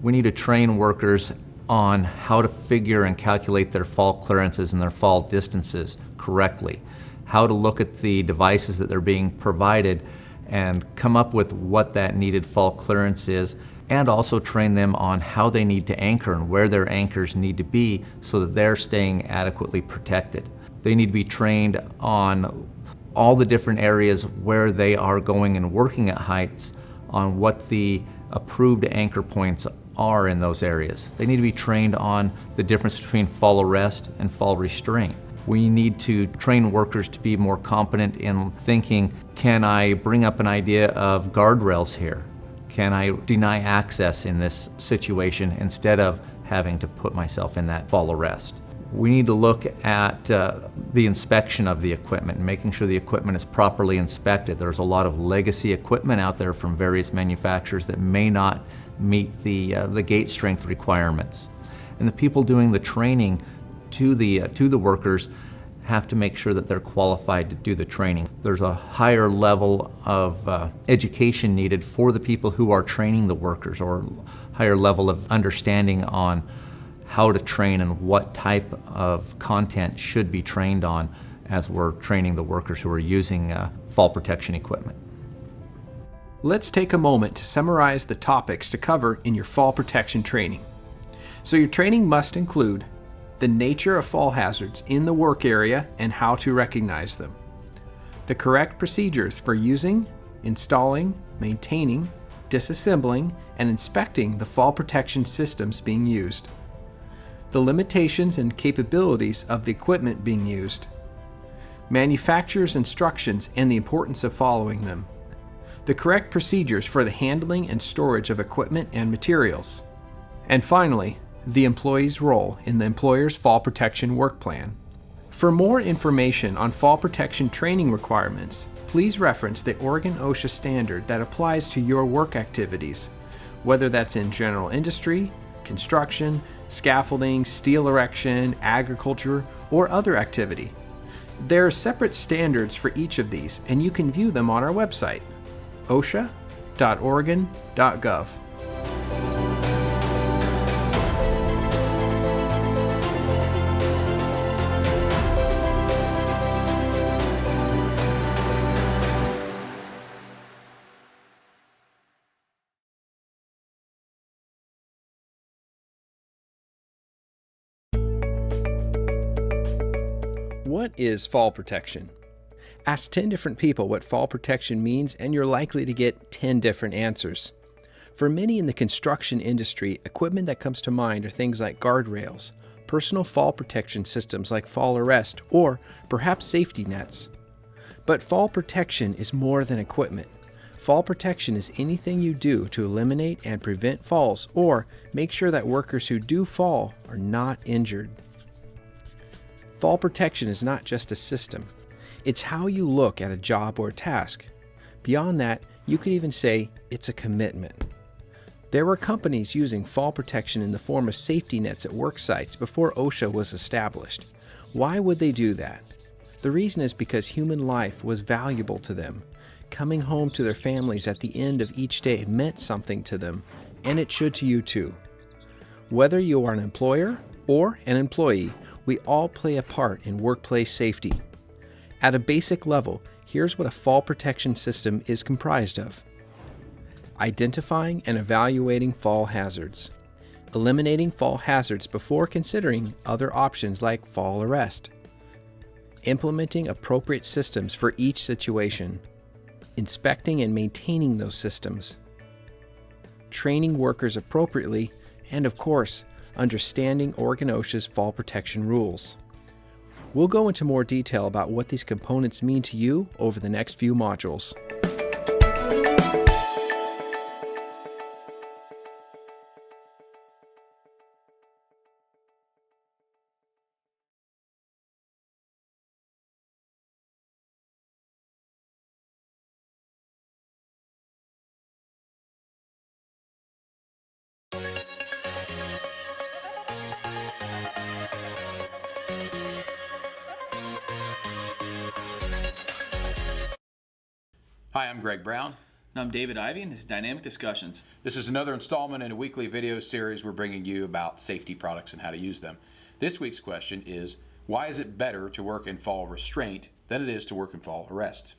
We need to train workers on how to figure and calculate their fall clearances and their fall distances correctly, how to look at the devices that they're being provided and come up with what that needed fall clearance is, and also train them on how they need to anchor and where their anchors need to be so that they're staying adequately protected. They need to be trained on all the different areas where they are going and working at heights, on what the approved anchor points are in those areas. They need to be trained on the difference between fall arrest and fall restraint. We need to train workers to be more competent in thinking, can I bring up an idea of guardrails here? Can I deny access in this situation instead of having to put myself in that fall arrest? We need to look at the inspection of the equipment and making sure the equipment is properly inspected. There's a lot of legacy equipment out there from various manufacturers that may not meet the gate strength requirements. And the people doing the training to the workers have to make sure that they're qualified to do the training. There's a higher level of education needed for the people who are training the workers, or higher level of understanding on how to train and what type of content should be trained on as we're training the workers who are using fall protection equipment. Let's take a moment to summarize the topics to cover in your fall protection training. So your training must include the nature of fall hazards in the work area and how to recognize them, the correct procedures for using, installing, maintaining, disassembling, and inspecting the fall protection systems being used, the limitations and capabilities of the equipment being used, manufacturer's instructions and the importance of following them, the correct procedures for the handling and storage of equipment and materials, and finally, the employee's role in the employer's fall protection work plan. For more information on fall protection training requirements, please reference the Oregon OHSA standard that applies to your work activities, whether that's in general industry, construction, scaffolding, steel erection, agriculture, or other activity. There are separate standards for each of these, and you can view them on our website, ohsa.oregon.gov. What is fall protection? Ask 10 different people what fall protection means and you're likely to get 10 different answers. For many in the construction industry, equipment that comes to mind are things like guardrails, personal fall protection systems like fall arrest, or perhaps safety nets. But fall protection is more than equipment. Fall protection is anything you do to eliminate and prevent falls or make sure that workers who do fall are not injured. Fall protection is not just a system. It's how you look at a job or a task. Beyond that, you could even say it's a commitment. There were companies using fall protection in the form of safety nets at work sites before OSHA was established. Why would they do that? The reason is because human life was valuable to them. Coming home to their families at the end of each day meant something to them, and it should to you too. Whether you are an employer or an employee, we all play a part in workplace safety. At a basic level, here's what a fall protection system is comprised of. Identifying and evaluating fall hazards. Eliminating fall hazards before considering other options like fall arrest. Implementing appropriate systems for each situation. Inspecting and maintaining those systems. Training workers appropriately, and of course, understanding Oregon OSHA's fall protection rules. We'll go into more detail about what these components mean to you over the next few modules. Hi, I'm Greg Brown. And I'm David Ivey, and this is Dynamic Discussions. This is another installment in a weekly video series we're bringing you about safety products and how to use them. This week's question is, why is it better to work in fall restraint than it is to work in fall arrest?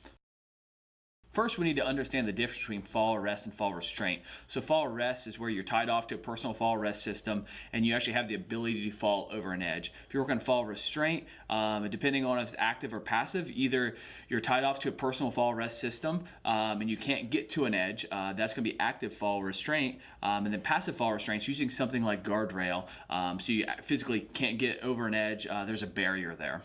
First, we need to understand the difference between fall arrest and fall restraint. So fall arrest is where you're tied off to a personal fall arrest system and you actually have the ability to fall over an edge. If you're working on fall restraint, depending on if it's active or passive, either you're tied off to a personal fall arrest system and you can't get to an edge, that's going to be active fall restraint, and then passive fall restraint is using something like guardrail, so you physically can't get over an edge, there's a barrier there.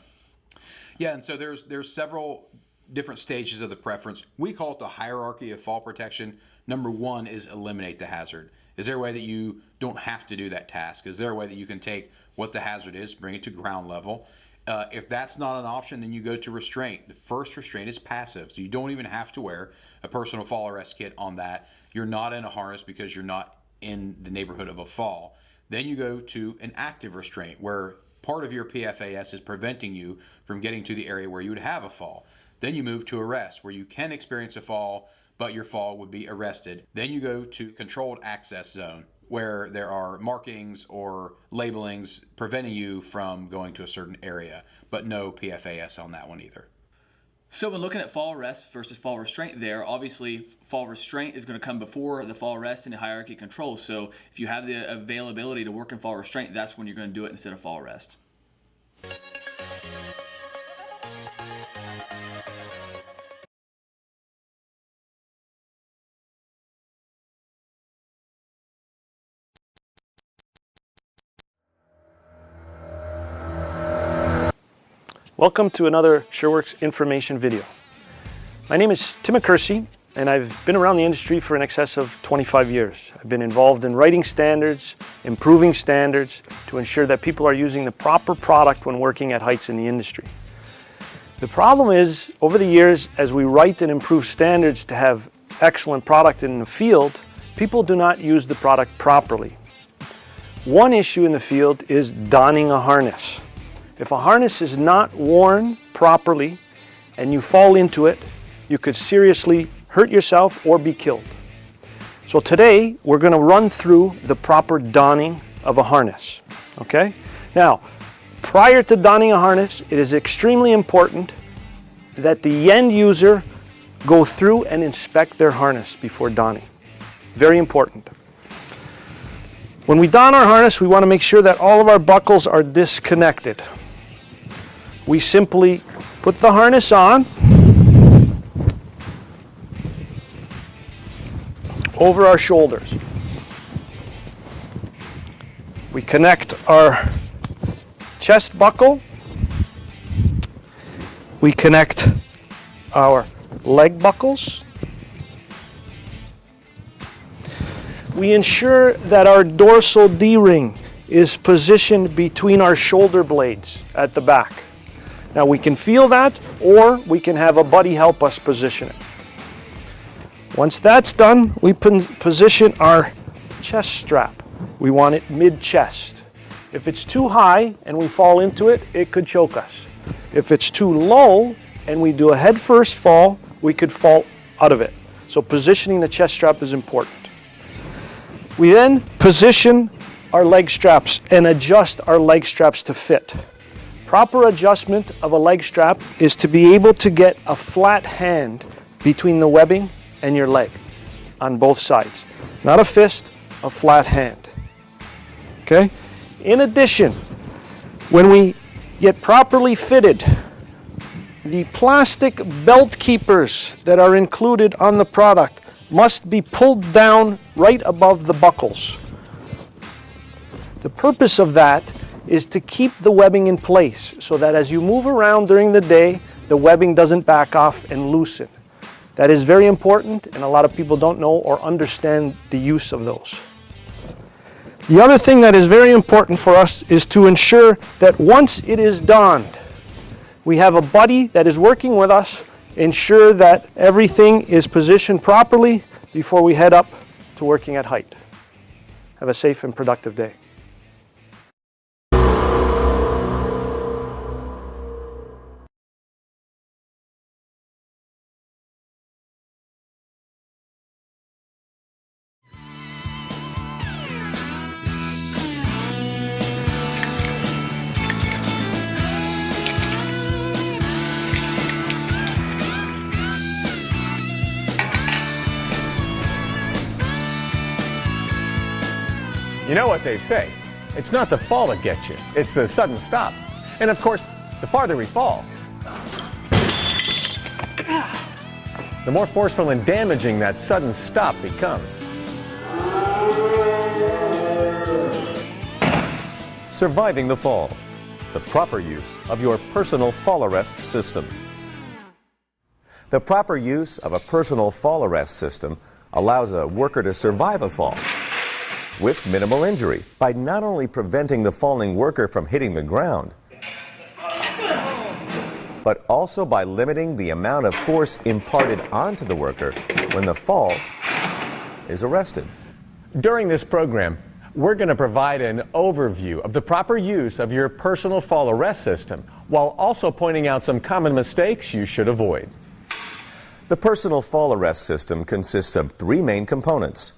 Yeah, and so there's several different stages of the preference. We call it the hierarchy of fall protection. Number one is eliminate the hazard. Is there a way that you don't have to do that task? Is there a way that you can take what the hazard is, bring it to ground level? If that's not an option, then you go to restraint. The first restraint is passive, so you don't even have to wear a personal fall arrest kit on that. You're not in a harness because you're not in the neighborhood of a fall. Then you go to an active restraint where part of your PFAS is preventing you from getting to the area where you would have a fall. Then you move to arrest, where you can experience a fall, but your fall would be arrested. Then you go to controlled access zone, where there are markings or labelings preventing you from going to a certain area, but no PFAS on that one either. So when looking at fall arrest versus fall restraint there, obviously fall restraint is going to come before the fall arrest in the hierarchy control. So if you have the availability to work in fall restraint, that's when you're going to do it instead of fall arrest. Welcome to another SureWorks information video. My name is Tim McCursey, and I've been around the industry for in excess of 25 years. I've been involved in writing standards, improving standards to ensure that people are using the proper product when working at heights in the industry. The problem is, over the years, as we write and improve standards to have excellent product in the field, people do not use the product properly. One issue in the field is donning a harness. If a harness is not worn properly and you fall into it, you could seriously hurt yourself or be killed. So today we're going to run through the proper donning of a harness. Okay? Now, prior to donning a harness, it is extremely important that the end user go through and inspect their harness before donning. Very important. When we don our harness, we want to make sure that all of our buckles are disconnected. We simply put the harness on over our shoulders. We connect our chest buckle. We connect our leg buckles. We ensure that our dorsal D-ring is positioned between our shoulder blades at the back. Now we can feel that, or we can have a buddy help us position it. Once that's done, we position our chest strap. We want it mid-chest. If it's too high and we fall into it, it could choke us. If it's too low and we do a head-first fall, we could fall out of it. So positioning the chest strap is important. We then position our leg straps and adjust our leg straps to fit. Proper adjustment of a leg strap is to be able to get a flat hand between the webbing and your leg on both sides. Not a fist, a flat hand. Okay? In addition, when we get properly fitted, the plastic belt keepers that are included on the product must be pulled down right above the buckles. The purpose of that is to keep the webbing in place so that as you move around during the day, the webbing doesn't back off and loosen. That is very important, and a lot of people don't know or understand the use of those. The other thing that is very important for us is to ensure that once it is donned, we have a buddy that is working with us, ensure that everything is positioned properly before we head up to working at height. Have a safe and productive day. You know what they say, it's not the fall that gets you, it's the sudden stop. And of course, the farther we fall, the more forceful and damaging that sudden stop becomes. Surviving the fall, the proper use of your personal fall arrest system. The proper use of a personal fall arrest system allows a worker to survive a fall with minimal injury by not only preventing the falling worker from hitting the ground, but also by limiting the amount of force imparted onto the worker when the fall is arrested. During this program, we're going to provide an overview of the proper use of your personal fall arrest system while also pointing out some common mistakes you should avoid. The personal fall arrest system consists of 3 main components.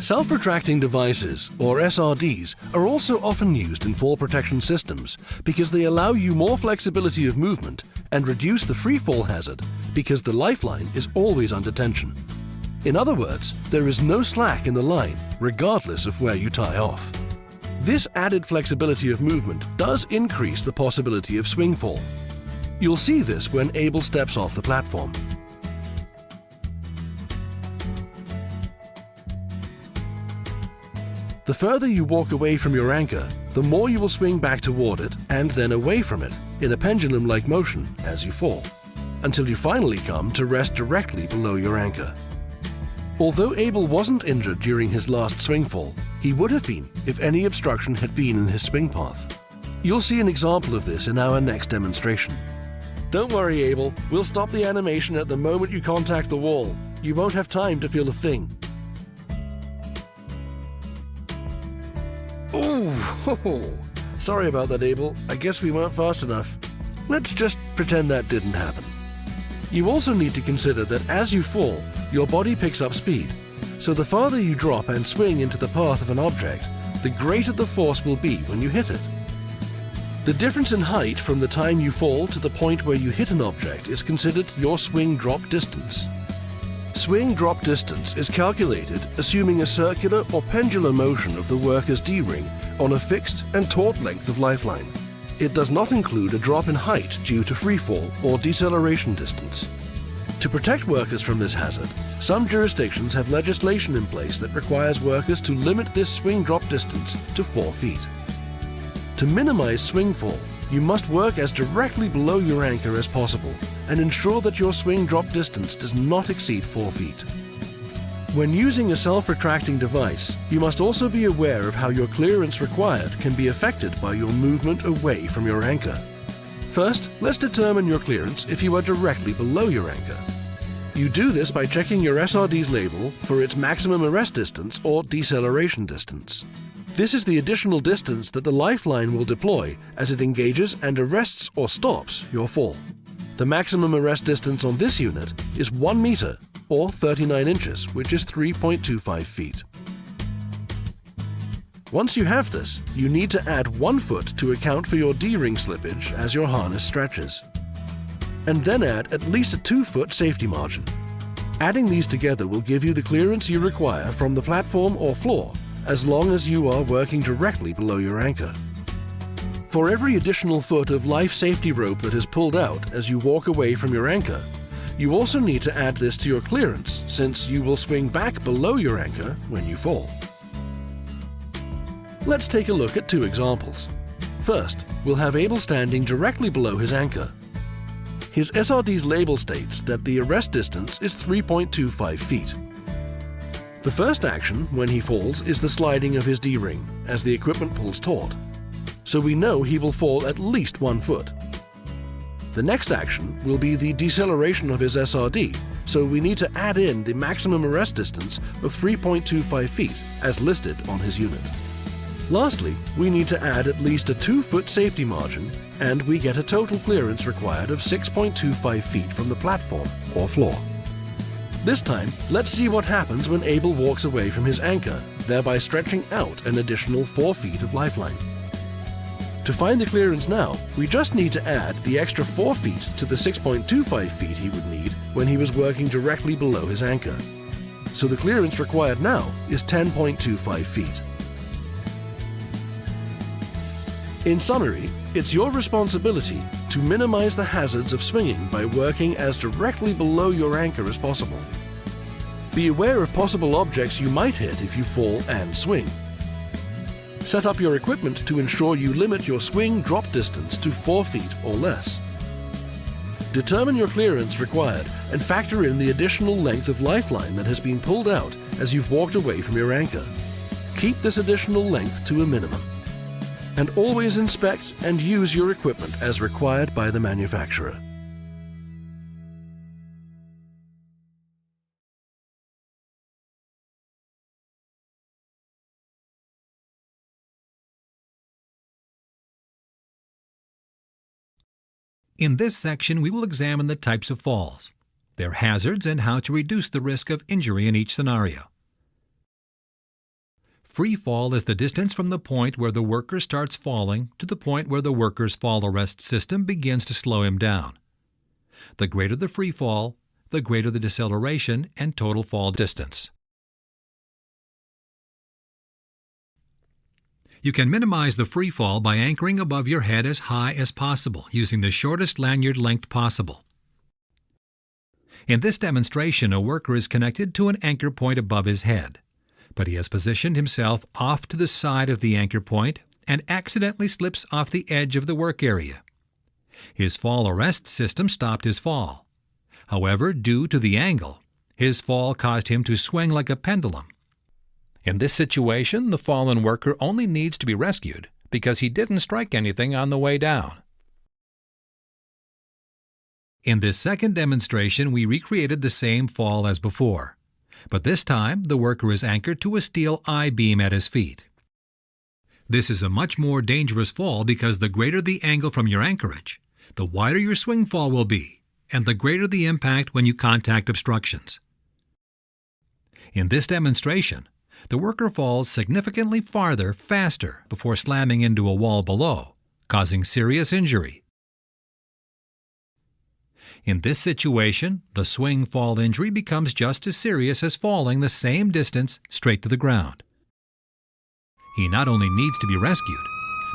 Self-retracting devices, or SRDs, are also often used in fall protection systems because they allow you more flexibility of movement and reduce the free fall hazard because the lifeline is always under tension. In other words, there is no slack in the line, regardless of where you tie off. This added flexibility of movement does increase the possibility of swing fall. You'll see this when Abel steps off the platform. The further you walk away from your anchor, the more you will swing back toward it and then away from it in a pendulum-like motion as you fall, until you finally come to rest directly below your anchor. Although Abel wasn't injured during his last swing fall, he would have been if any obstruction had been in his swing path. You'll see an example of this in our next demonstration. Don't worry, Abel, we'll stop the animation at the moment you contact the wall. You won't have time to feel a thing. Oh, sorry about that, Abel. I guess we weren't fast enough. Let's just pretend that didn't happen. You also need to consider that as you fall, your body picks up speed. So the farther you drop and swing into the path of an object, the greater the force will be when you hit it. The difference in height from the time you fall to the point where you hit an object is considered your swing drop distance. Swing drop distance is calculated assuming a circular or pendular motion of the worker's D-ring on a fixed and taut length of lifeline. It does not include a drop in height due to freefall or deceleration distance. To protect workers from this hazard, some jurisdictions have legislation in place that requires workers to limit this swing drop distance to 4 feet. To minimize swing fall, you must work as directly below your anchor as possible and ensure that your swing drop distance does not exceed 4 feet. When using a self-retracting device, you must also be aware of how your clearance required can be affected by your movement away from your anchor. First, let's determine your clearance if you are directly below your anchor. You do this by checking your SRD's label for its maximum arrest distance or deceleration distance. This is the additional distance that the lifeline will deploy as it engages and arrests or stops your fall. The maximum arrest distance on this unit is 1 meter or 39 inches, which is 3.25 feet. Once you have this, you need to add 1 foot to account for your D-ring slippage as your harness stretches. And then add at least a 2-foot safety margin. Adding these together will give you the clearance you require from the platform or floor, as long as you are working directly below your anchor. For every additional foot of life safety rope that is pulled out as you walk away from your anchor, you also need to add this to your clearance, since you will swing back below your anchor when you fall. Let's take a look at 2 examples. First, we'll have Abel standing directly below his anchor. His SRD's label states that the arrest distance is 3.25 feet. The first action when he falls is the sliding of his D-ring as the equipment pulls taut. So we know he will fall at least 1 foot. The next action will be the deceleration of his SRD, so we need to add in the maximum arrest distance of 3.25 feet as listed on his unit. Lastly, we need to add at least a 2-foot safety margin, and we get a total clearance required of 6.25 feet from the platform or floor. This time, let's see what happens when Abel walks away from his anchor, thereby stretching out an additional 4 feet of lifeline. To find the clearance now, we just need to add the extra 4 feet to the 6.25 feet he would need when he was working directly below his anchor. So the clearance required now is 10.25 feet. In summary, it's your responsibility to minimize the hazards of swinging by working as directly below your anchor as possible. Be aware of possible objects you might hit if you fall and swing. Set up your equipment to ensure you limit your swing drop distance to 4 feet or less. Determine your clearance required and factor in the additional length of lifeline that has been pulled out as you've walked away from your anchor. Keep this additional length to a minimum. And always inspect and use your equipment as required by the manufacturer. In this section, we will examine the types of falls, their hazards, and how to reduce the risk of injury in each scenario. Free fall is the distance from the point where the worker starts falling to the point where the worker's fall arrest system begins to slow him down. The greater the free fall, the greater the deceleration and total fall distance. You can minimize the free fall by anchoring above your head as high as possible, using the shortest lanyard length possible. In this demonstration, a worker is connected to an anchor point above his head. but he has positioned himself off to the side of the anchor point and accidentally slips off the edge of the work area. His fall arrest system stopped his fall. However, due to the angle, his fall caused him to swing like a pendulum. In this situation, the fallen worker only needs to be rescued because he didn't strike anything on the way down. In this second demonstration, we recreated the same fall as before, but this time the worker is anchored to a steel I-beam at his feet. This is a much more dangerous fall because the greater the angle from your anchorage, the wider your swing fall will be, and the greater the impact when you contact obstructions. In this demonstration, the worker falls significantly farther faster before slamming into a wall below, causing serious injury. In this situation, the swing fall injury becomes just as serious as falling the same distance straight to the ground. He not only needs to be rescued,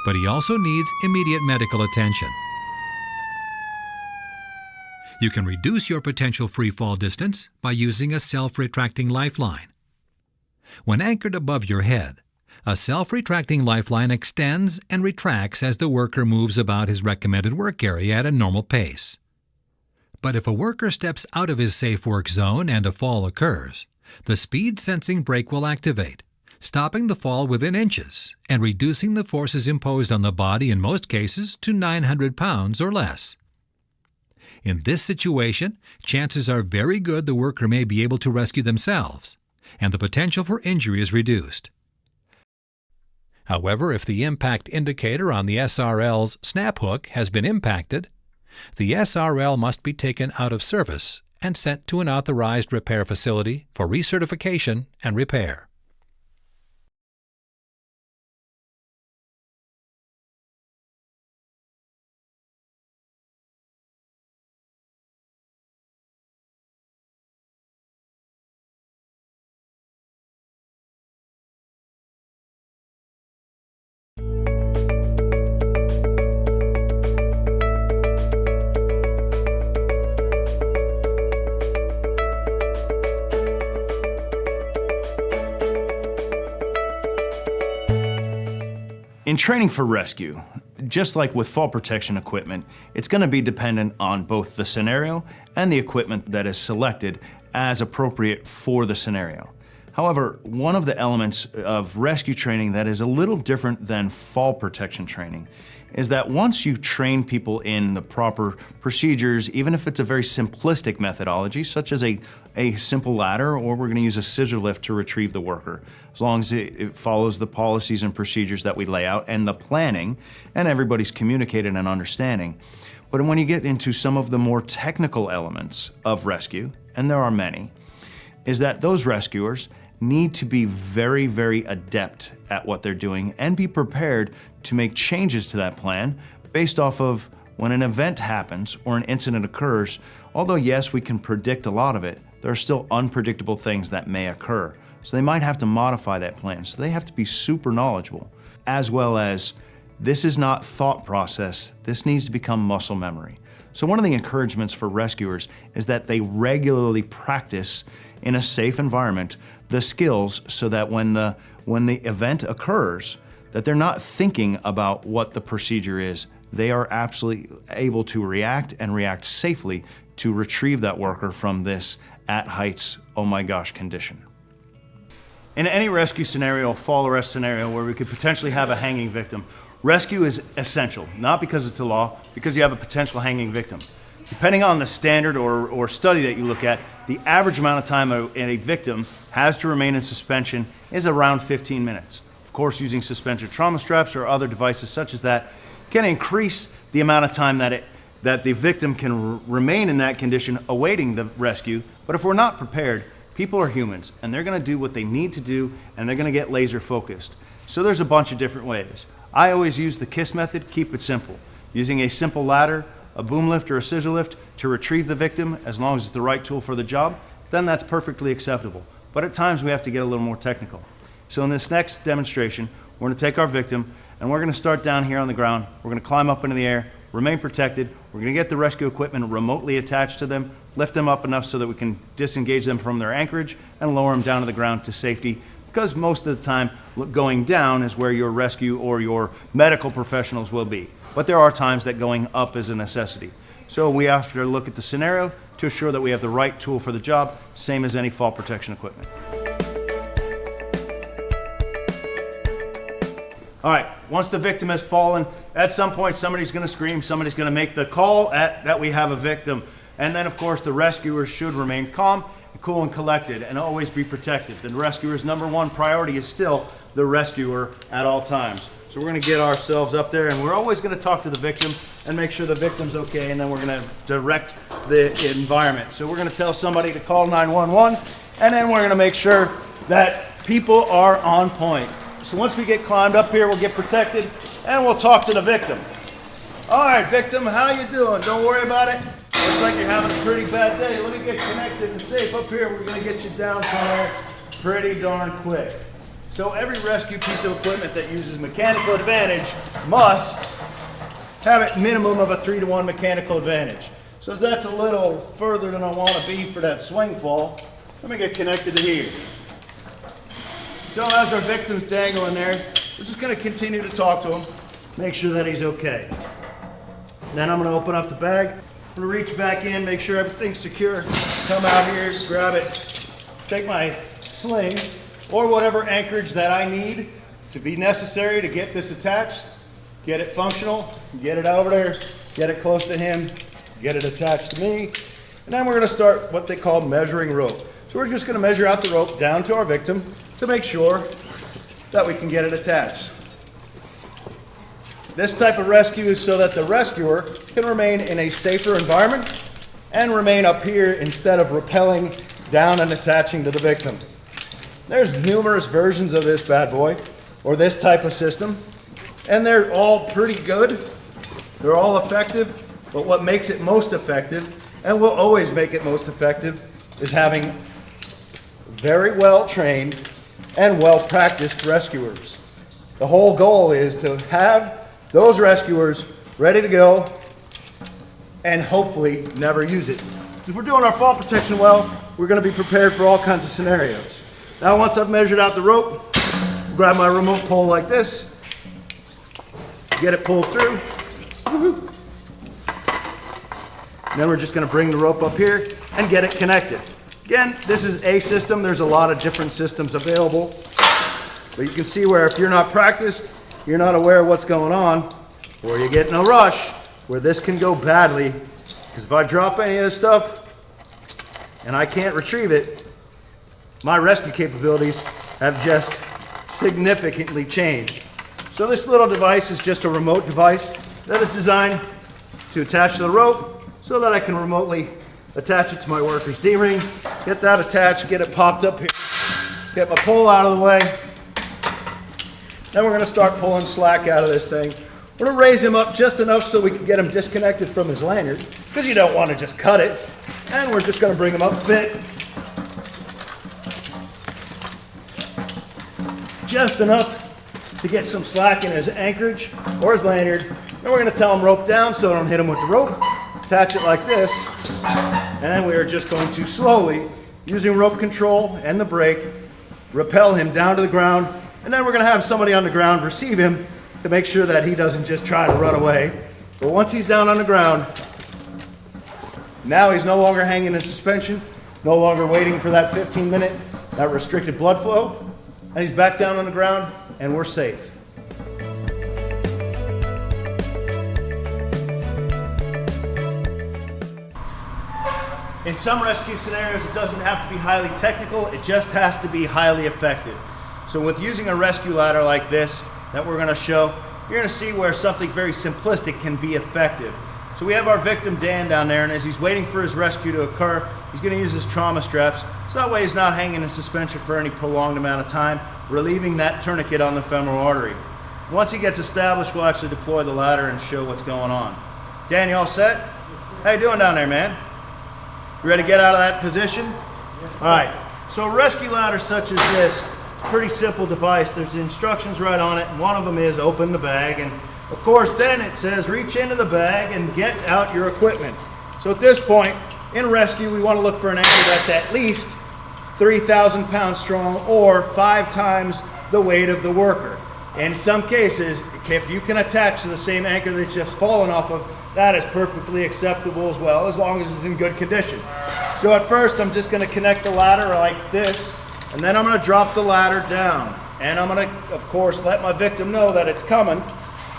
but he also needs immediate medical attention. You can reduce your potential free fall distance by using a self-retracting lifeline. When anchored above your head, a self-retracting lifeline extends and retracts as the worker moves about his recommended work area at a normal pace. But if a worker steps out of his safe work zone and a fall occurs, the speed-sensing brake will activate, stopping the fall within inches and reducing the forces imposed on the body in most cases to 900 pounds or less. In this situation, chances are very good the worker may be able to rescue themselves, and the potential for injury is reduced. However, if the impact indicator on the SRL's snap hook has been impacted, the SRL must be taken out of service and sent to an authorized repair facility for recertification and repair. In training for rescue, just like with fall protection equipment, it's going to be dependent on both the scenario and the equipment that is selected as appropriate for the scenario. However, one of the elements of rescue training that is a little different than fall protection training is that once you train people in the proper procedures, even if it's a very simplistic methodology, such as a simple ladder, or we're going to use a scissor lift to retrieve the worker, as long as it follows the policies and procedures that we lay out and the planning, and everybody's communicated and understanding. But when you get into some of the more technical elements of rescue, and there are many, is that those rescuers need to be very, very adept at what they're doing and be prepared to make changes to that plan based off of when an event happens or an incident occurs. Although yes, we can predict a lot of it, there are still unpredictable things that may occur. So they might have to modify that plan. So they have to be super knowledgeable, as well as this is not thought process, this needs to become muscle memory. So one of the encouragements for rescuers is that they regularly practice in a safe environment the skills so that when the event occurs, that they're not thinking about what the procedure is. They are absolutely able to react and react safely to retrieve that worker from this at heights, oh my gosh condition. In any rescue scenario, fall arrest scenario where we could potentially have a hanging victim, rescue is essential, not because it's a law, because you have a potential hanging victim. Depending on the standard or study that you look at, the average amount of time a victim has to remain in suspension is around 15 minutes. Of course, using suspension trauma straps or other devices such as that can increase the amount of time that the victim can remain in that condition awaiting the rescue. But if we're not prepared, people are humans and they're going to do what they need to do and they're going to get laser focused. So there's a bunch of different ways. I always use the KISS method, keep it simple. Using a simple ladder, a boom lift or a scissor lift to retrieve the victim, as long as it's the right tool for the job, then that's perfectly acceptable. But at times we have to get a little more technical. So in this next demonstration, we're going to take our victim and we're going to start down here on the ground. We're going to climb up into the air, remain protected. We're going to get the rescue equipment remotely attached to them, lift them up enough so that we can disengage them from their anchorage and lower them down to the ground to safety because most of the time going down is where your rescue or your medical professionals will be. But there are times that going up is a necessity. So we have to look at the scenario to assure that we have the right tool for the job, same as any fall protection equipment. All right, once the victim has fallen, at some point somebody's going to scream, somebody's going to make the call that we have a victim. And then, of course, the rescuer should remain calm, cool, and collected, and always be protected. The rescuer's number one priority is still the rescuer at all times. So we're going to get ourselves up there, and we're always going to talk to the victim and make sure the victim's okay, and then we're going to direct the environment. So we're going to tell somebody to call 911, and then we're going to make sure that people are on point. So once we get climbed up here, we'll get protected, and we'll talk to the victim. All right, victim, how you doing? Don't worry about it. Looks like you're having a pretty bad day. Let me get connected and safe up here. We're going to get you down somewhere pretty darn quick. So every rescue piece of equipment that uses mechanical advantage must have a minimum of a 3-to-1 mechanical advantage. So that's a little further than I want to be for that swing fall. Let me get connected to here. So as our victim's dangling there, we're just going to continue to talk to him, make sure that he's okay. Then I'm going to open up the bag. I'm going to reach back in, make sure everything's secure. Come out here, grab it, take my sling or whatever anchorage that I need to be necessary to get this attached, get it functional, get it over there, get it close to him, get it attached to me. And then we're going to start what they call measuring rope. So we're just going to measure out the rope down to our victim to make sure that we can get it attached. This type of rescue is so that the rescuer can remain in a safer environment and remain up here instead of rappelling down and attaching to the victim. There's numerous versions of this bad boy or this type of system, and they're all pretty good. They're all effective, but what makes it most effective, and will always make it most effective, is having very well trained and well practiced rescuers. The whole goal is to have those rescuers ready to go and hopefully never use it. If we're doing our fall protection well, we're going to be prepared for all kinds of scenarios. Now once I've measured out the rope, grab my remote pole like this, get it pulled through. Woo-hoo. Then we're just going to bring the rope up here and get it connected. Again, this is a system. There's a lot of different systems available. But you can see where if you're not practiced, you're not aware of what's going on, or you get in a rush where this can go badly. Because if I drop any of this stuff and I can't retrieve it, my rescue capabilities have just significantly changed. So this little device is just a remote device that is designed to attach to the rope so that I can remotely attach it to my worker's D-ring, get that attached, get it popped up here, get my pole out of the way. Then we're going to start pulling slack out of this thing. We're going to raise him up just enough so we can get him disconnected from his lanyard, because you don't want to just cut it. And we're just going to bring him up a bit. Just enough to get some slack in his anchorage or his lanyard. Then we're going to tell him rope down so I don't hit him with the rope. Attach it like this. And then we are just going to slowly, using rope control and the brake, rappel him down to the ground. And then we're going to have somebody on the ground receive him to make sure that he doesn't just try to run away. But once he's down on the ground, now he's no longer hanging in suspension, no longer waiting for that 15-minute, that restricted blood flow, and he's back down on the ground, and we're safe. In some rescue scenarios, it doesn't have to be highly technical, it just has to be highly effective. So with using a rescue ladder like this that we're going to show, you're going to see where something very simplistic can be effective. So we have our victim Dan down there, and as he's waiting for his rescue to occur, he's going to use his trauma straps, so that way he's not hanging in suspension for any prolonged amount of time, relieving that tourniquet on the femoral artery. Once he gets established, we'll actually deploy the ladder and show what's going on. Dan, you all set? How you doing down there, man? You ready to get out of that position? Yes, all right, so a rescue ladder such as this, it's a pretty simple device. There's instructions right on it, and one of them is open the bag, and of course then it says reach into the bag and get out your equipment. So at this point, in rescue, we want to look for an anchor that's at least 3,000 pounds strong or 5 times the weight of the worker. In some cases, if you can attach to the same anchor that you've fallen off of, that is perfectly acceptable as well, as long as it's in good condition. So at first, I'm just going to connect the ladder like this, and then I'm going to drop the ladder down. And I'm going to, of course, let my victim know that it's coming.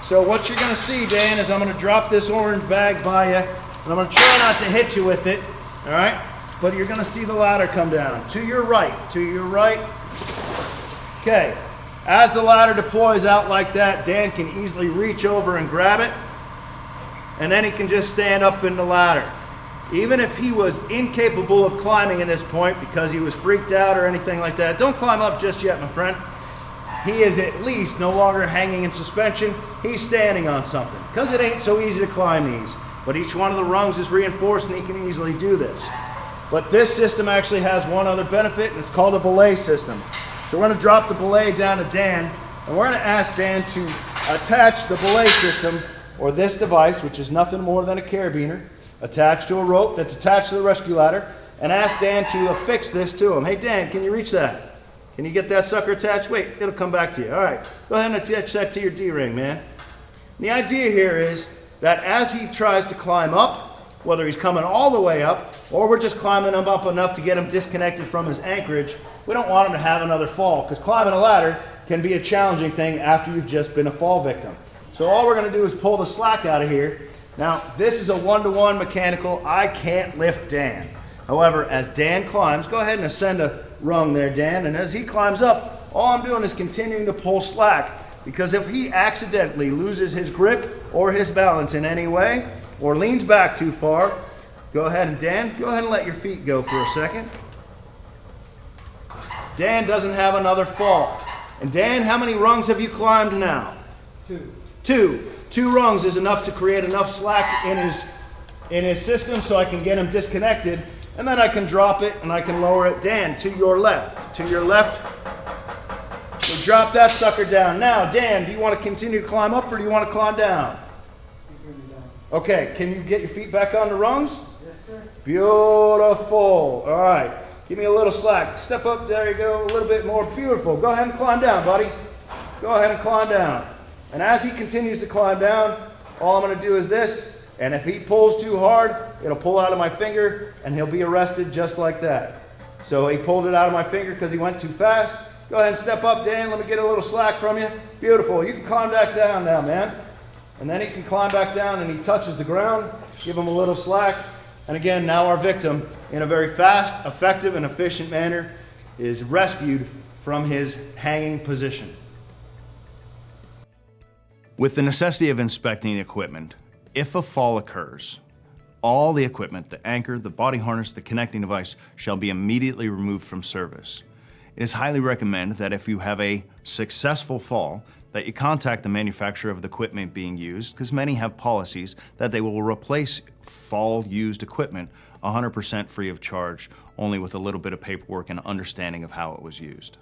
So what you're going to see, Dan, is I'm going to drop this orange bag by you, and I'm going to try not to hit you with it, all right? But you're going to see the ladder come down. To your right, to your right. Okay. As the ladder deploys out like that, Dan can easily reach over and grab it, and then he can just stand up in the ladder. Even if he was incapable of climbing at this point because he was freaked out or anything like that, don't climb up just yet, my friend. He is at least no longer hanging in suspension. He's standing on something, because it ain't so easy to climb these. But each one of the rungs is reinforced and he can easily do this. But this system actually has one other benefit, and it's called a belay system. So we're going to drop the belay down to Dan, and we're going to ask Dan to attach the belay system, or this device, which is nothing more than a carabiner, attached to a rope that's attached to the rescue ladder, and ask Dan to affix this to him. Hey Dan, can you reach that? Can you get that sucker attached? Wait, it'll come back to you. All right, go ahead and attach that to your D-ring, man. The idea here is that as he tries to climb up, whether he's coming all the way up, or we're just climbing him up enough to get him disconnected from his anchorage, we don't want him to have another fall, because climbing a ladder can be a challenging thing after you've just been a fall victim. So all we're going to do is pull the slack out of here. Now, this is a one-to-one mechanical. I can't lift Dan. However, as Dan climbs, go ahead and ascend a rung there, Dan, and as he climbs up, all I'm doing is continuing to pull slack, because if he accidentally loses his grip or his balance in any way, or leans back too far, go ahead and Dan, go ahead and let your feet go for a second. Dan doesn't have another fall. And Dan, how many rungs have you climbed now? 2. 2 rungs is enough to create enough slack in his system so I can get him disconnected, and then I can drop it and I can lower it. Dan, to your left. To your left. So drop that sucker down. Now, Dan, do you want to continue to climb up or do you want to climb down? Okay, can you get your feet back on the rungs? Yes, sir. Beautiful. All right. Give me a little slack. Step up. There you go. A little bit more. Beautiful. Go ahead and climb down, buddy. Go ahead and climb down. And as he continues to climb down, all I'm going to do is this. And if he pulls too hard, it'll pull out of my finger, and he'll be arrested just like that. So he pulled it out of my finger because he went too fast. Go ahead and step up, Dan. Let me get a little slack from you. Beautiful. You can climb back down now, man. And then he can climb back down and he touches the ground. Give him a little slack. And again, now our victim, in a very fast, effective, and efficient manner, is rescued from his hanging position. With the necessity of inspecting equipment, if a fall occurs, all the equipment, the anchor, the body harness, the connecting device, shall be immediately removed from service. It is highly recommended that if you have a successful fall, that you contact the manufacturer of the equipment being used, because many have policies that they will replace fall-used equipment 100% free of charge, only with a little bit of paperwork and understanding of how it was used.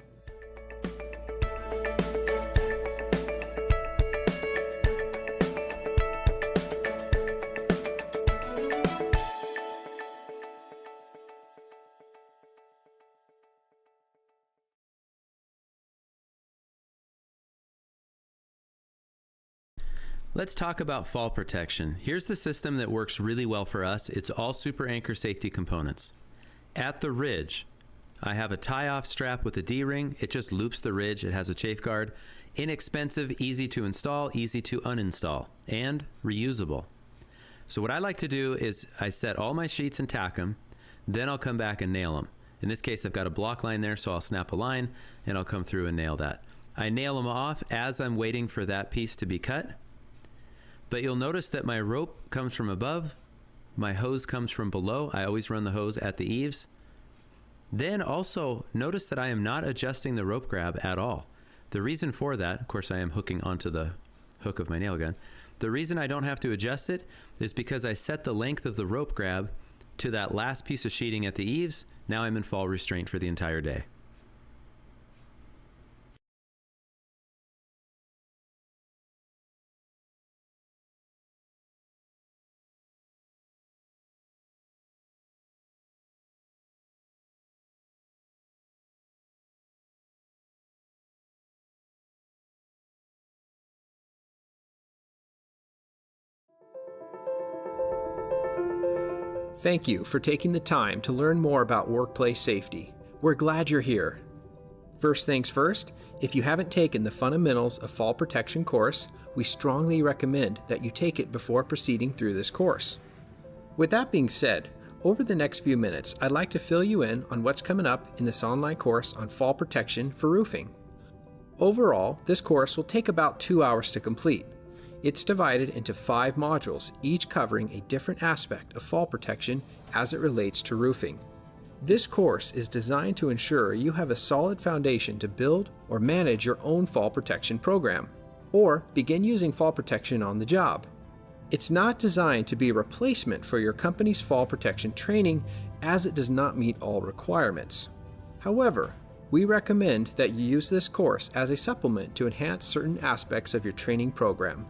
Let's talk about fall protection. Here's the system that works really well for us. It's all super anchor safety components. At the ridge, I have a tie-off strap with a D-ring. It just loops the ridge. It has a chafe guard. Inexpensive, easy to install, easy to uninstall, and reusable. So what I like to do is I set all my sheets and tack them, then I'll come back and nail them. In this case, I've got a block line there, so I'll snap a line and I'll come through and nail that. I nail them off as I'm waiting for that piece to be cut. But you'll notice that my rope comes from above, my hose comes from below. I always run the hose at the eaves. Then also notice that I am not adjusting the rope grab at all. The reason for that, of course I am hooking onto the hook of my nail gun. The reason I don't have to adjust it is because I set the length of the rope grab to that last piece of sheeting at the eaves. Now I'm in fall restraint for the entire day. Thank you for taking the time to learn more about workplace safety. We're glad you're here. First things first, if you haven't taken the Fundamentals of Fall Protection course, we strongly recommend that you take it before proceeding through this course. With that being said, over the next few minutes, I'd like to fill you in on what's coming up in this online course on fall protection for roofing. Overall, this course will take about 2 hours to complete. It's divided into 5 modules, each covering a different aspect of fall protection as it relates to roofing. This course is designed to ensure you have a solid foundation to build or manage your own fall protection program, or begin using fall protection on the job. It's not designed to be a replacement for your company's fall protection training, as it does not meet all requirements. However, we recommend that you use this course as a supplement to enhance certain aspects of your training program.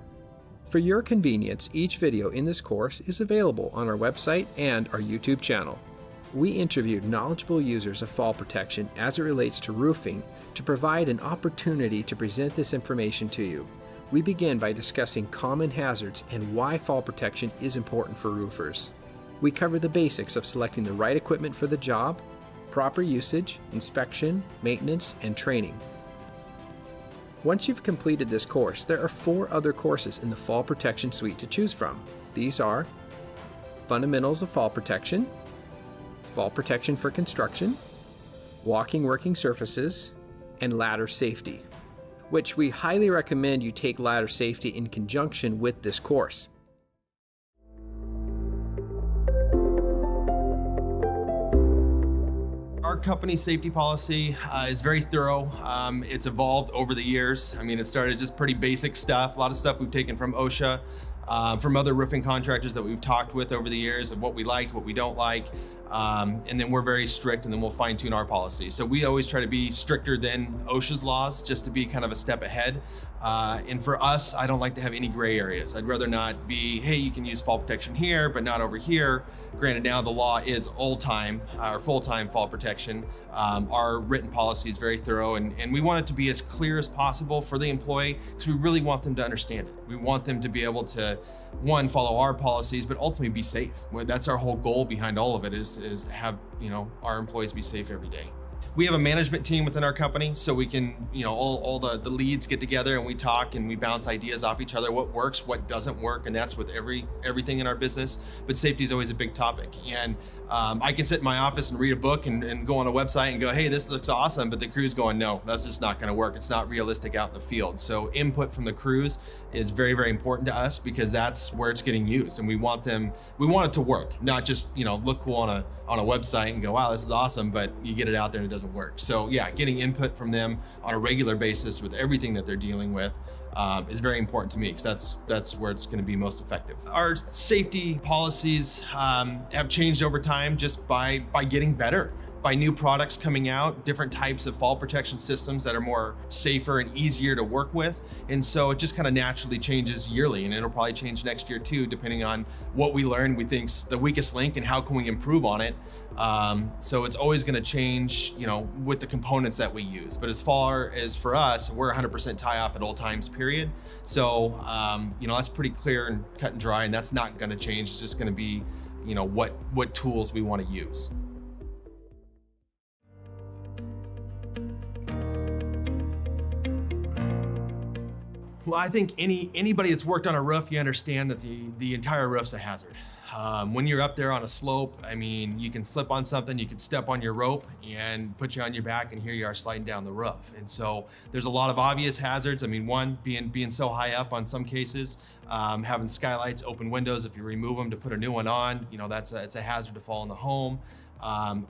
For your convenience, each video in this course is available on our website and our YouTube channel. We interviewed knowledgeable users of fall protection as it relates to roofing to provide an opportunity to present this information to you. We begin by discussing common hazards and why fall protection is important for roofers. We cover the basics of selecting the right equipment for the job, proper usage, inspection, maintenance, and training. Once you've completed this course, there are 4 other courses in the Fall Protection Suite to choose from. These are Fundamentals of Fall Protection, Fall Protection for Construction, Walking Working Surfaces, and Ladder Safety, which we highly recommend you take ladder safety in conjunction with this course. Our company safety policy is very thorough. It's evolved over the years. I mean, it started just pretty basic stuff. A lot of stuff we've taken from OHSA, from other roofing contractors that we've talked with over the years of what we liked, what we don't like. And then we're very strict, and then we'll fine tune our policy. So we always try to be stricter than OSHA's laws, just to be kind of a step ahead. And for us, I don't like to have any gray areas. I'd rather not be, hey, you can use fall protection here, but not over here. Granted, now the law is all-time or full-time fall protection. Our written policy is very thorough, and we want it to be as clear as possible for the employee, because we really want them to understand it. We want them to be able to, one, follow our policies, but ultimately be safe. That's our whole goal behind all of it, is have, our employees be safe every day. We have a management team within our company, so we can, all the leads get together and we talk and we bounce ideas off each other, what works, what doesn't work, and that's with everything in our business. But safety is always a big topic. And I can sit in my office and read a book and go on a website and go, hey, this looks awesome, but the crew's going, no, that's just not gonna work. It's not realistic out in the field. So input from the crews is very, very important to us, because that's where it's getting used. And we want it to work, not just, look cool on a website and go, wow, this is awesome, but you get it out there and it doesn't work. So yeah, getting input from them on a regular basis with everything that they're dealing with is very important to me, because that's where it's going to be most effective. Our safety policies have changed over time just by getting better, by new products coming out, different types of fall protection systems that are more safer and easier to work with. And so it just kind of naturally changes yearly, and it'll probably change next year too, depending on what we learn we think's the weakest link and how can we improve on it. So it's always going to change, with the components that we use. But as far as for us, we're 100% tie off at all times, period. So, that's pretty clear and cut and dry, and that's not going to change. It's just going to be, what tools we want to use. Well, I think anybody that's worked on a roof, you understand that the entire roof's a hazard. When you're up there on a slope, I mean, you can slip on something, you can step on your rope and put you on your back, and here you are sliding down the roof. And so there's a lot of obvious hazards. I mean, one, being so high up on some cases, having skylights, open windows, if you remove them to put a new one on, it's a hazard to fall in the home.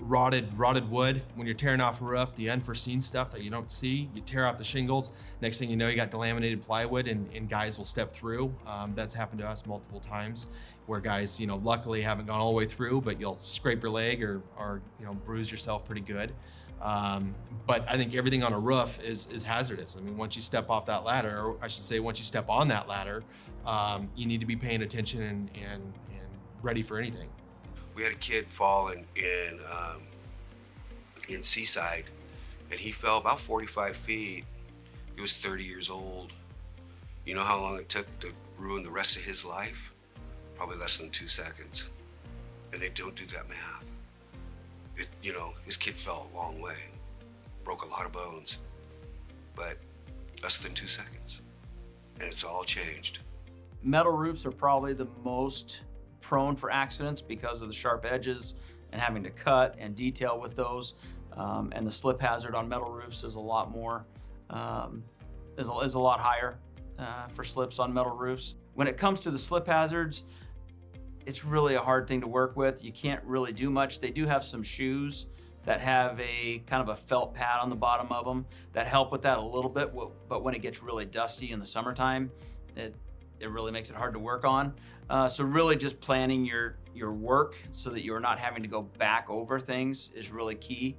Rotted wood, when you're tearing off a roof, the unforeseen stuff that you don't see, you tear off the shingles, next thing you know, you got delaminated plywood, and guys will step through. That's happened to us multiple times, where guys, luckily haven't gone all the way through, but you'll scrape your leg or bruise yourself pretty good. But I think everything on a roof is hazardous. I mean, once you step off that ladder, or I should say, once you step on that ladder, you need to be paying attention and ready for anything. We had a kid fall in Seaside, and he fell about 45 feet. He was 30 years old. You know how long it took to ruin the rest of his life? Probably less than 2 seconds. and they don't do that math, this kid fell a long way, broke a lot of bones, but less than 2 seconds, and it's all changed. Metal roofs are probably the most prone for accidents because of the sharp edges and having to cut and detail with those. And the slip hazard on metal roofs is a lot more, is a lot higher for slips on metal roofs. When it comes to the slip hazards, it's really a hard thing to work with. You can't really do much. They do have some shoes that have a kind of a felt pad on the bottom of them that help with that a little bit, but when it gets really dusty in the summertime, it really makes it hard to work on. So really just planning your work so that you're not having to go back over things is really key.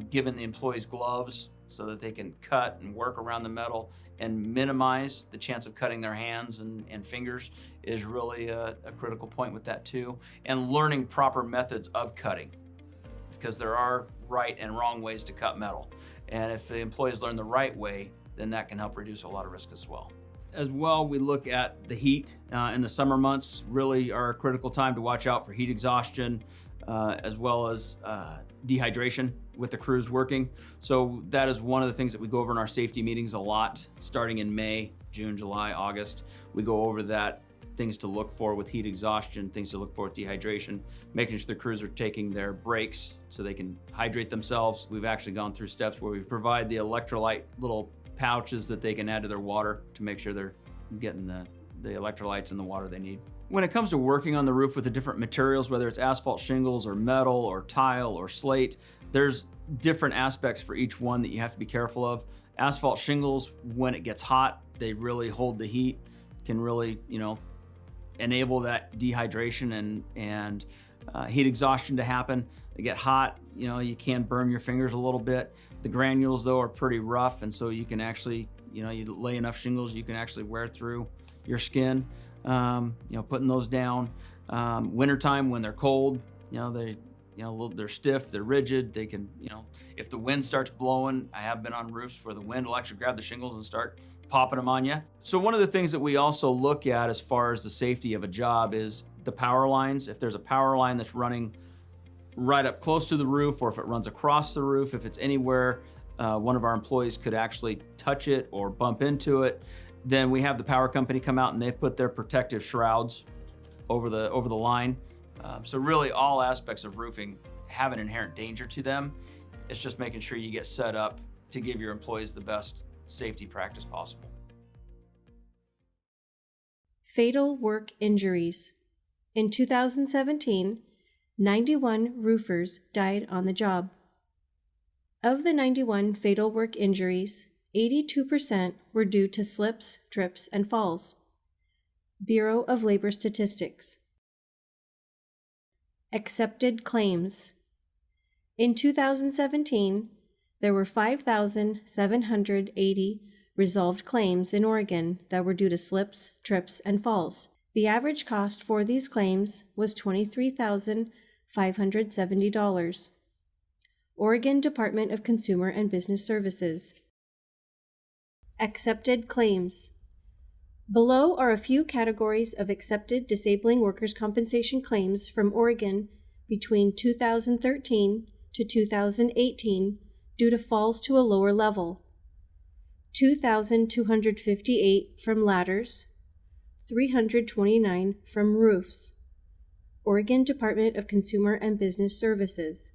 Giving the employees gloves so that they can cut and work around the metal and minimize the chance of cutting their hands and fingers is really a critical point with that too. And learning proper methods of cutting, because there are right and wrong ways to cut metal. And if the employees learn the right way, then that can help reduce a lot of risk as well. As well, we look at the heat in the summer months, really are a critical time to watch out for heat exhaustion, as well as dehydration with the crews working. So that is one of the things that we go over in our safety meetings a lot, starting in May, June, July, August. We go over that, things to look for with heat exhaustion, things to look for with dehydration, making sure the crews are taking their breaks so they can hydrate themselves. We've actually gone through steps where we provide the electrolyte little pouches that they can add to their water to make sure they're getting the electrolytes in the water they need. When it comes to working on the roof with the different materials, whether it's asphalt shingles or metal or tile or slate, there's different aspects for each one that you have to be careful of. Asphalt shingles, when it gets hot, they really hold the heat, can really, enable that dehydration and heat exhaustion to happen. They get hot, you can burn your fingers a little bit. The granules though are pretty rough, and so you can actually, you lay enough shingles, you can actually wear through your skin. Putting those down. Wintertime when they're cold, they're stiff, they're rigid. They can, if the wind starts blowing, I have been on roofs where the wind will actually grab the shingles and start popping them on you. So one of the things that we also look at as far as the safety of a job is the power lines. If there's a power line that's running right up close to the roof, or if it runs across the roof, if it's anywhere one of our employees could actually touch it or bump into it, then we have the power company come out and they put their protective shrouds over the line. So really all aspects of roofing have an inherent danger to them. It's just making sure you get set up to give your employees the best safety practice possible. Fatal work injuries. In 2017, 91 roofers died on the job. Of the 91 fatal work injuries, 82% were due to slips, trips, and falls. Bureau of Labor Statistics. Accepted claims. In 2017, there were 5,780 resolved claims in Oregon that were due to slips, trips, and falls. The average cost for these claims was $23,570. Oregon Department of Consumer and Business Services. Accepted claims. Below are a few categories of accepted disabling workers' compensation claims from Oregon between 2013 to 2018 due to falls to a lower level. 2,258 from ladders, 329 from roofs. Oregon Department of Consumer and Business Services.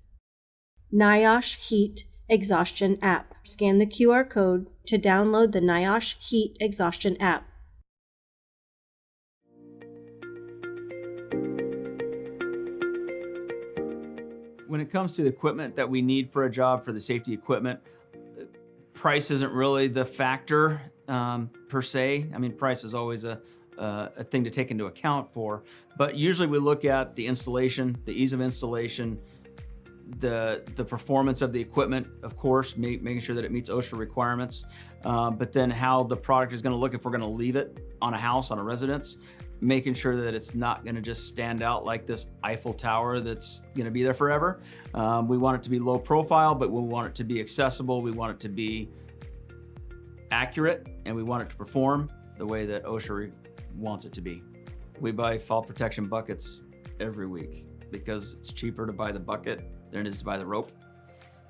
NIOSH Heat Exhaustion App. Scan the QR code to download the NIOSH Heat Exhaustion App. When it comes to the equipment that we need for a job, for the safety equipment, price isn't really the factor per se. I mean, price is always a thing to take into account for, but usually we look at the installation, the ease of installation, the performance of the equipment, of course, making sure that it meets OHSA requirements, but then how the product is going to look if we're going to leave it on a house, on a residence, making sure that it's not going to just stand out like this Eiffel Tower that's going to be there forever. We want it to be low profile, but we want it to be accessible. We want it to be accurate, and we want it to perform the way that OHSA wants it to be. We buy fall protection buckets every week. because it's cheaper to buy the bucket than it is to buy the rope.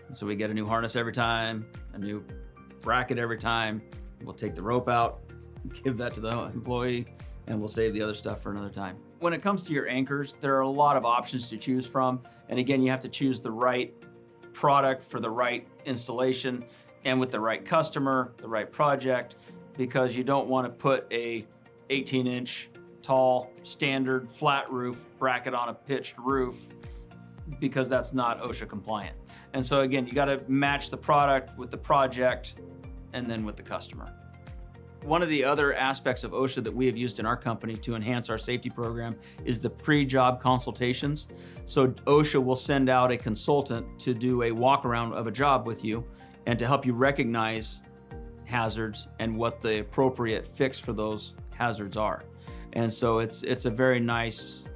And so we get a new harness every time, a new bracket every time. We'll take the rope out, give that to the employee, and we'll save the other stuff for another time. When it comes to your anchors, there are a lot of options to choose from. And again, you have to choose the right product for the right installation and with the right customer, the right project, because you don't want to put a 18-inch tall standard flat roof bracket on a pitched roof, because that's not OHSA compliant. And so again, you got to match the product with the project and then with the customer. One of the other aspects of OHSA that we have used in our company to enhance our safety program is the pre-job consultations. So OHSA will send out a consultant to do a walk around of a job with you and to help you recognize hazards and what the appropriate fix for those hazards are. And so it's a very nice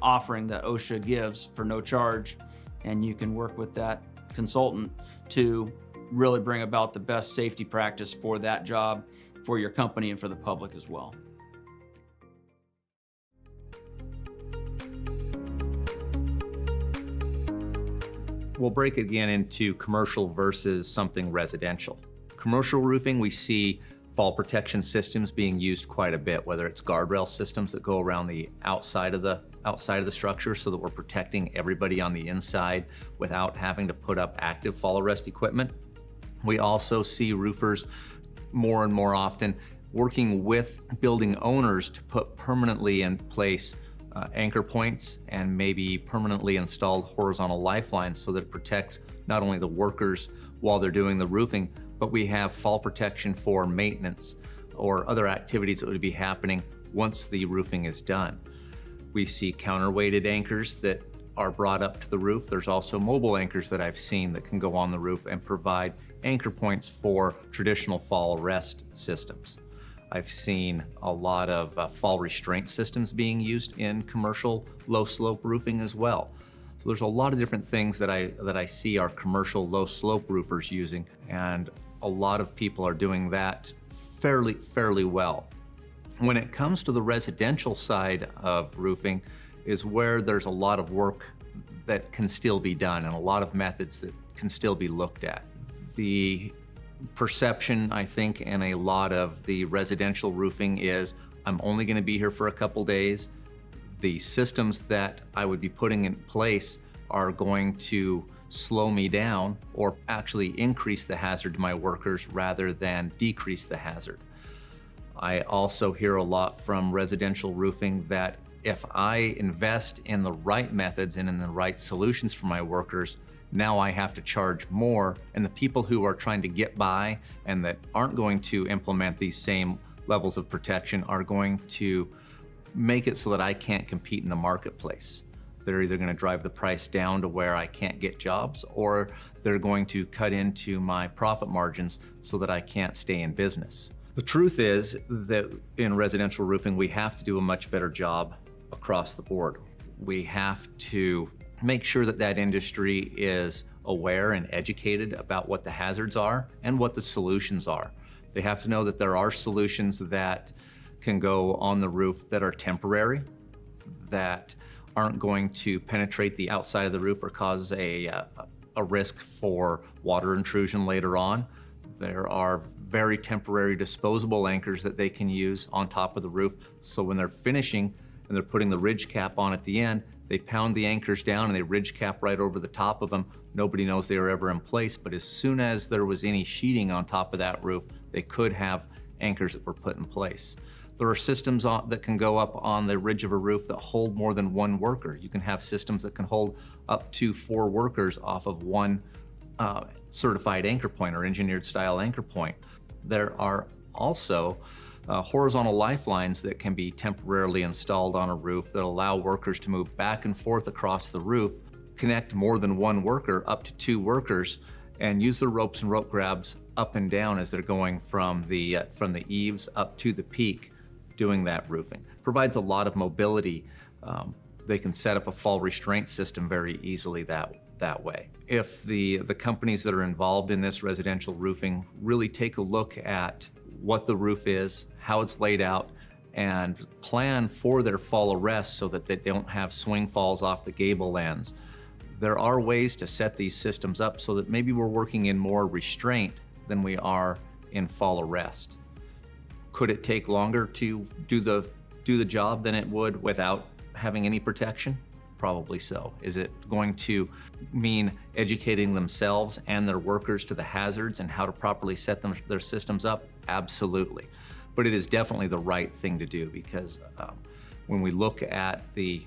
offering that OHSA gives for no charge, and you can work with that consultant to really bring about the best safety practice for that job, for your company, and for the public as well. We'll break it again into commercial versus something residential. Commercial roofing, we see fall protection systems being used quite a bit, whether it's guardrail systems that go around the outside of the structure so that we're protecting everybody on the inside without having to put up active fall arrest equipment. We also see roofers more and more often working with building owners to put permanently in place anchor points and maybe permanently installed horizontal lifelines so that it protects not only the workers while they're doing the roofing, but we have fall protection for maintenance or other activities that would be happening once the roofing is done. We see counterweighted anchors that are brought up to the roof. There's also mobile anchors that I've seen that can go on the roof and provide anchor points for traditional fall arrest systems. I've seen a lot of fall restraint systems being used in commercial low slope roofing as well. So there's a lot of different things that I see our commercial low slope roofers using, and a lot of people are doing that fairly well. When it comes to the residential side of roofing is where there's a lot of work that can still be done and a lot of methods that can still be looked at. The perception, I think, in a lot of the residential roofing is, I'm only going to be here for a couple days. The systems that I would be putting in place are going to slow me down or actually increase the hazard to my workers rather than decrease the hazard. I also hear a lot from residential roofing that if I invest in the right methods and in the right solutions for my workers, now I have to charge more, and the people who are trying to get by and that aren't going to implement these same levels of protection are going to make it so that I can't compete in the marketplace. They're either going to drive the price down to where I can't get jobs, or they're going to cut into my profit margins so that I can't stay in business. The truth is that in residential roofing, we have to do a much better job across the board. We have to make sure that that industry is aware and educated about what the hazards are and what the solutions are. They have to know that there are solutions that can go on the roof that are temporary, that aren't going to penetrate the outside of the roof or cause a risk for water intrusion later on. There are very temporary disposable anchors that they can use on top of the roof, so when they're finishing and they're putting the ridge cap on at the end, they pound the anchors down and they ridge cap right over the top of them. Nobody knows they were ever in place, but as soon as there was any sheeting on top of that roof, they could have anchors that were put in place. There are systems that can go up on the ridge of a roof that hold more than one worker. You can have systems that can hold up to 4 workers off of one certified anchor point or engineered style anchor point. There are also horizontal lifelines that can be temporarily installed on a roof that allow workers to move back and forth across the roof, connect more than one worker, up to 2 workers, and use the ropes and rope grabs up and down as they're going from the eaves up to the peak doing that roofing. Provides a lot of mobility. They can set up a fall restraint system very easily that way. If the companies that are involved in this residential roofing really take a look at what the roof is, how it's laid out, and plan for their fall arrest so that they don't have swing falls off the gable ends. There are ways to set these systems up so that maybe we're working in more restraint than we are in fall arrest. Could it take longer to do the job than it would without having any protection? Probably so. Is it going to mean educating themselves and their workers to the hazards and how to properly set their systems up? Absolutely. But it is definitely the right thing to do, because when we look at the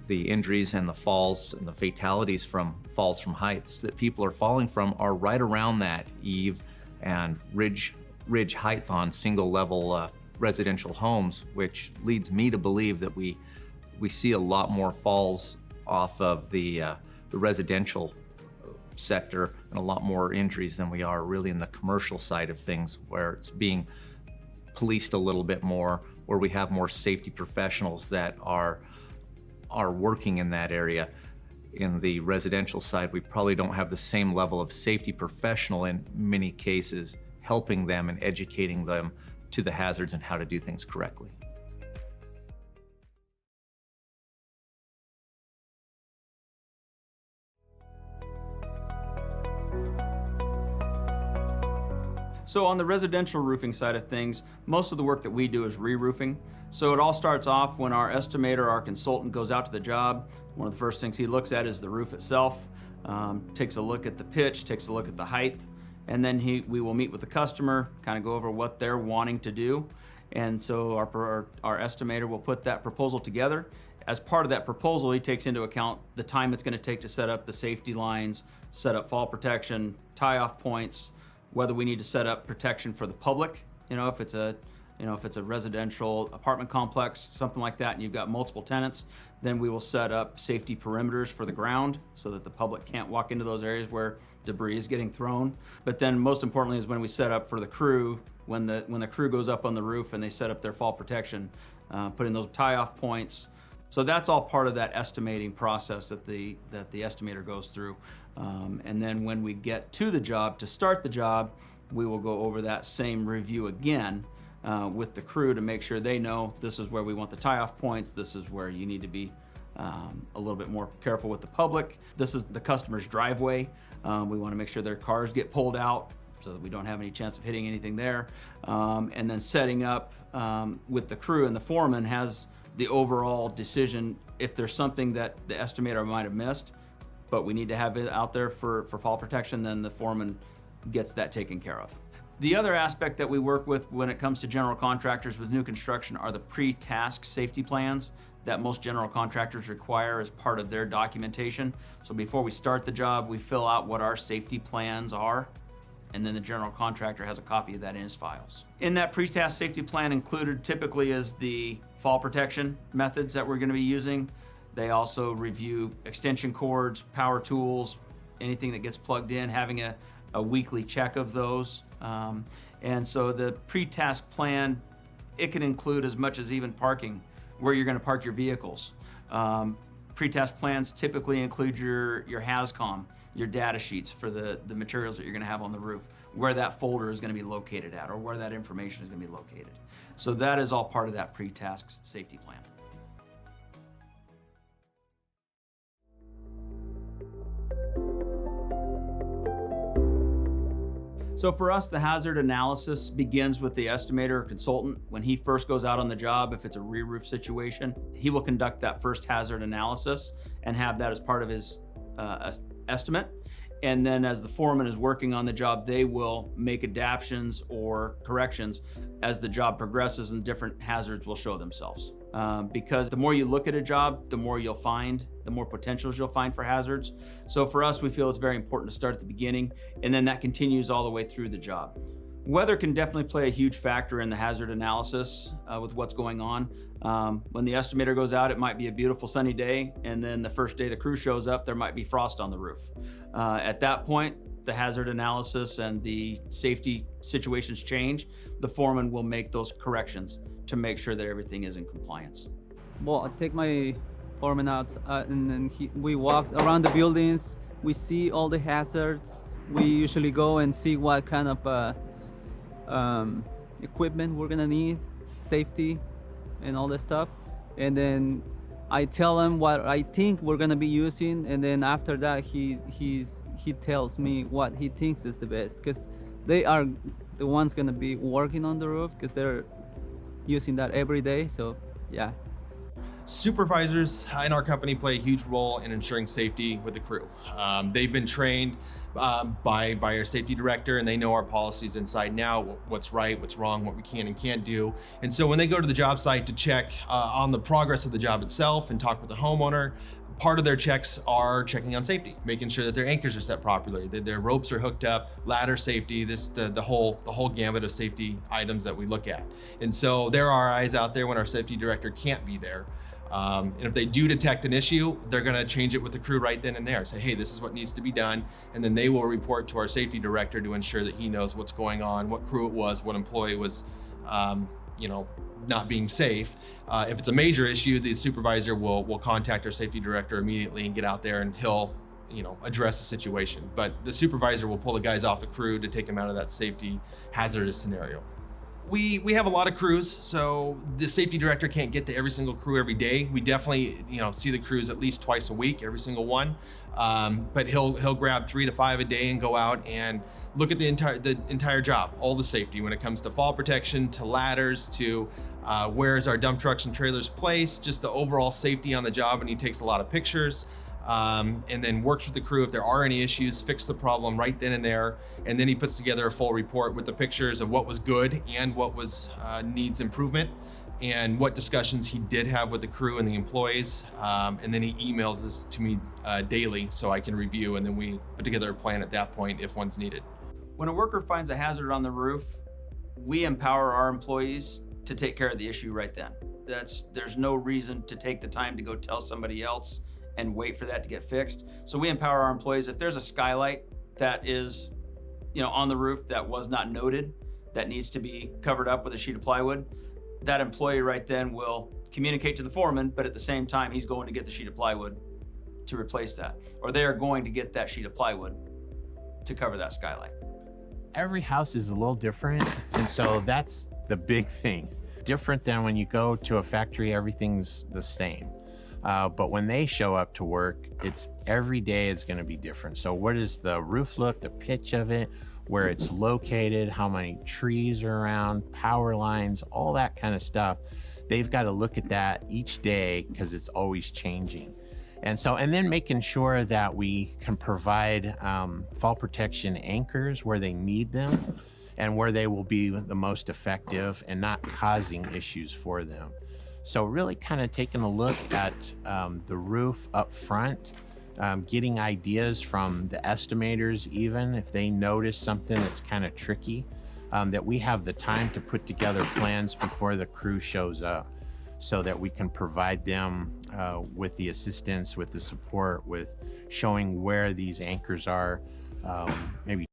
injuries and the falls and the fatalities from falls from heights that people are falling from are right around that eave and ridge height on single level residential homes, which leads me to believe that we see a lot more falls off of the residential sector and a lot more injuries than we are really in the commercial side of things, where it's being policed a little bit more, where we have more safety professionals that are working in that area. In the residential side, we probably don't have the same level of safety professional in many cases, helping them and educating them to the hazards and how to do things correctly. So on the residential roofing side of things, most of the work that we do is re-roofing. So it all starts off when our estimator, our consultant, goes out to the job. One of the first things he looks at is the roof itself, takes a look at the pitch, takes a look at the height, and then we will meet with the customer, kind of go over what they're wanting to do. And so our estimator will put that proposal together. As part of that proposal, he takes into account the time it's going to take to set up the safety lines, set up fall protection, tie-off points, whether we need to set up protection for the public, if it's a residential apartment complex, something like that, and you've got multiple tenants, then we will set up safety perimeters for the ground so that the public can't walk into those areas where debris is getting thrown. But then most importantly is when we set up for the crew, when the crew goes up on the roof and they set up their fall protection, putting those tie-off points. So that's all part of that estimating process that the estimator goes through. And then when we get to the job, to start the job, we will go over that same review again with the crew to make sure they know this is where we want the tie-off points, this is where you need to be a little bit more careful with the public. This is the customer's driveway. We want to make sure their cars get pulled out so that we don't have any chance of hitting anything there. And then setting up with the crew, and the foreman has the overall decision if there's something that the estimator might have missed, but we need to have it out there for fall protection, then the foreman gets that taken care of. The other aspect that we work with when it comes to general contractors with new construction are the pre-task safety plans that most general contractors require as part of their documentation. So before we start the job, we fill out what our safety plans are, and then the general contractor has a copy of that in his files. In that pre-task safety plan included typically is the fall protection methods that we're going to be using. They also review extension cords, power tools, anything that gets plugged in, having a weekly check of those. And so the pre-task plan, it can include as much as even parking, where you're going to park your vehicles. Pre-task plans typically include your HAZCOM, your data sheets for the materials that you're going to have on the roof, where that folder is going to be located at, or where that information is going to be located. So that is all part of that pre-task safety plan. So for us, the hazard analysis begins with the estimator or consultant. When he first goes out on the job, if it's a re-roof situation, he will conduct that first hazard analysis and have that as part of his estimate. And then as the foreman is working on the job, they will make adaptations or corrections as the job progresses and different hazards will show themselves. Because the more you look at a job, the more you'll find, the more potentials you'll find for hazards. So for us, we feel it's very important to start at the beginning, and then that continues all the way through the job. Weather can definitely play a huge factor in the hazard analysis with what's going on. When the estimator goes out, it might be a beautiful sunny day, and then the first day the crew shows up, there might be frost on the roof. At that point, the hazard analysis and the safety situations change. The foreman will make those corrections to make sure that everything is in compliance. Well, I take my foreman out and then we walk around the buildings. We see all the hazards. We usually go and see what kind of equipment we're gonna need, safety, and all that stuff. And then I tell him what I think we're gonna be using, and then after that he tells me what he thinks is the best, because they are the ones gonna be working on the roof, because they're using that every day. So yeah. Supervisors in our company play a huge role in ensuring safety with the crew. They've been trained by our safety director, and they know our policies inside now, what's right, what's wrong, what we can and can't do. And so when they go to the job site to check on the progress of the job itself and talk with the homeowner, part of their checks are checking on safety, making sure that their anchors are set properly, that their ropes are hooked up, ladder safety, the whole gamut of safety items that we look at. And so there are eyes out there when our safety director can't be there. And if they do detect an issue, they're gonna change it with the crew right then and there. Say, hey, this is what needs to be done. And then they will report to our safety director to ensure that he knows what's going on, what crew it was, what employee was, not being safe. If it's a major issue, the supervisor will contact our safety director immediately and get out there, and he'll address the situation. But the supervisor will pull the guys off the crew to take them out of that safety hazardous scenario. We have a lot of crews, so the safety director can't get to every single crew every day. We definitely see the crews at least twice a week, every single one. But he'll grab 3 to 5 a day and go out and look at the entire job, all the safety when it comes to fall protection, to ladders, to where is our dump trucks and trailers placed, just the overall safety on the job. And he takes a lot of pictures. And then works with the crew if there are any issues, fix the problem right then and there. And then he puts together a full report with the pictures of what was good and what was needs improvement, and what discussions he did have with the crew and the employees. And then he emails this to me daily so I can review, and then we put together a plan at that point if one's needed. When a worker finds a hazard on the roof, we empower our employees to take care of the issue right then. There's no reason to take the time to go tell somebody else and wait for that to get fixed. So we empower our employees. If there's a skylight that is, on the roof that was not noted, that needs to be covered up with a sheet of plywood, that employee right then will communicate to the foreman, but at the same time, he's going to get the sheet of plywood to replace that. Or they are going to get that sheet of plywood to cover that skylight. Every house is a little different, and so that's the big thing. Different than when you go to a factory, everything's the same. But when they show up to work, it's every day is going to be different. So what is the roof look, the pitch of it, where it's located, how many trees are around, power lines, all that kind of stuff. They've got to look at that each day because it's always changing. And then making sure that we can provide fall protection anchors where they need them and where they will be the most effective and not causing issues for them. So really kind of taking a look at the roof up front, getting ideas from the estimators, even if they notice something that's kind of tricky, that we have the time to put together plans before the crew shows up so that we can provide them with the assistance, with the support, with showing where these anchors are, maybe